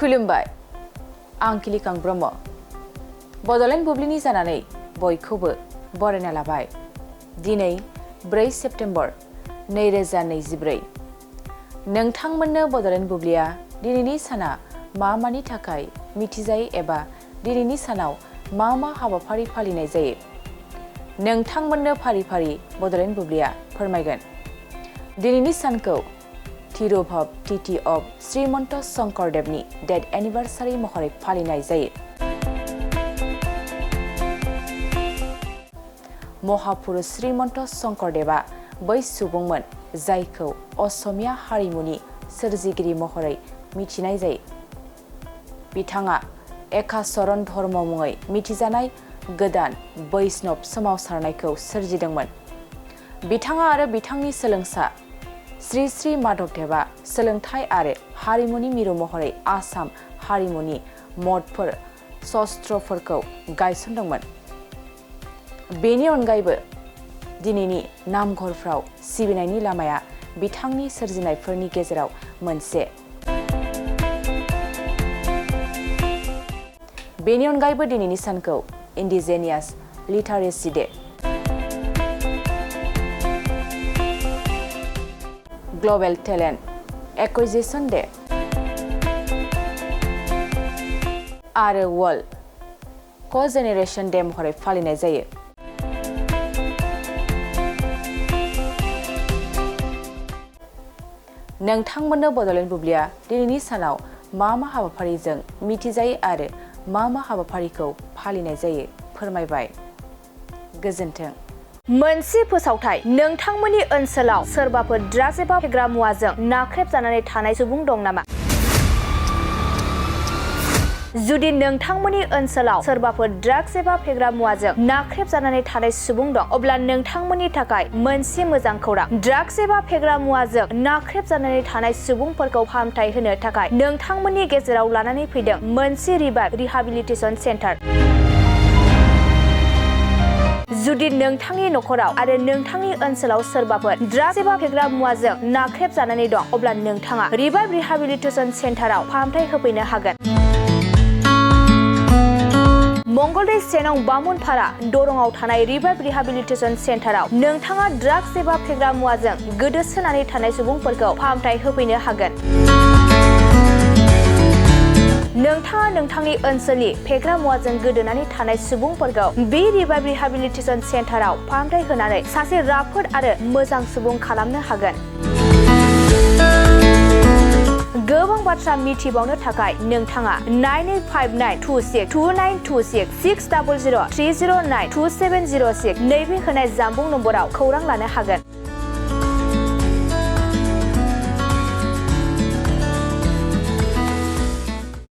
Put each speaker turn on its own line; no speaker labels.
खुलुमबाय आं किलिकां ब्रह्म बड'लेण्ड बुब्लिनि जानानै बयखौबो बरायना लाबाय। दिनै 4 सेप्तेम्बर 2024 नोंथांमोननो बड'लेण्ड बुब्लिया दिनैनि साना मानि थाखाय मिथिजायो एबा दिनैनि सानाव मा हाबाफारि फालिनाय जायो नोंथांमोननो फारि फारि बड'लेण्ड बुब्लिया फोरमायगोन। दिनैनि सानखौ तिरुभाव तिथि अफ श्रीमन्त शंकरदेवनि डेथ एनिभार्सारि महरै फालिनाय जायो। महापुरुष श्रीमन्त शंकरदेवा बै सुबुंमोन जायखौ असमिया हारिमुनि सोरजिगिरि महरै मिथिनाय जायो। बिथाङा एकाचरण धर्म मुङै मिथिजानाय गोदान बैष्णव सोमावसारनायखौ सोरजिदोंमोन। बिथाङा आरो बिथांनि सोलोंसा श्री श्री माधवदेवा सोलोंथाइ आरो हारिमुनि मिरु महरै आसाम हारिमुनि मठफोर सस्त्रफोरखौ गायसनदोंमोन। बेनि अनगायैबो दिनैनि नामघरफ्राव सिबिनायनि लामाया बिथांनि सोरजिनायफोरनि गेजेराव मोनसे। बेनि अनगायैबो दिनैनि सानखौ indigenous literacy day, global talent acquisition day आरो वर्ल्ड क'जेनेरेशन डे महरै फालिनाय जायो। नोंथांमोननो बड'लेण्ड बुब्लिया दिनैनि सानाव मा हाबाफारिजों मिथिजायो आरो मा हाबाफारिखौ फालिनाय जायो फोरमायबाय। गोजोन्थों।
मोनसे फोसावथाय नोंथांमोननि ओनसोलाव सोरबाफोर ड्राग्स एबा फेग्रा मुवाजों नाख्रेबजानानै थानाय सुबुं दं नामा? जुदि नोंथांमोननि ओनसोलाव सोरबाफोर ड्राग्स एबा फेग्रा मुवाजों नाख्रेबजानानै थानाय सुबुं दं अब्ला नोंथांमोननि थाखाय मोनसे मोजां खौरां। ड्राग्स एबा फेग्रा मुवाजों नाख्रेबजानानै थानाय सुबुंफोरखौ फाहामथाय होनो थाखाय नोंथांमोननि गेजेराव लानानै फैदों मोनसे रिभाइभ रिहाबिलिटेसन सेन्टार। जुदि नोंथांनि नखराव आरो नोंथांनि ओनसोलाव सोरबाफोर ड्राग्स एबा फेग्रा मुवाजों नाख्रेबजानानै दं अब्ला नोंथाङा रिभाइभ रिहाबिलिटेसन सेन्टाराव फाहामथाय होफैनो हागोन। मंगलदै सेनं बामुनपारा दरंआव थानाय रिभाइभ रिहाबिलिटेसन सेन्टाराव नोंथाङा ड्राग्स एबा फेग्रा मुवाजों गोदोसोनानै थानाय सुबुंफोरखौ फाहामथाय होफैनो हागोन। नोंथाङा नोंथांनि ओनसोलनि फेग्रा मुवाजों गोदोनानै थानाय सुबुंफोरखौ बे रिभाइभ रिहाबिलिटेसन सेन्टाराव फाहामथाय होनानै सासे राफोद आरो मोजां सुबुं खालामनो हागोन। गोबां बाथ्रा मिथिबावनो थाखाय नोंथाङा 9859262926 60030927006 नैबे होनाय जानबुं नम्बराव खौरां लानो हागोन।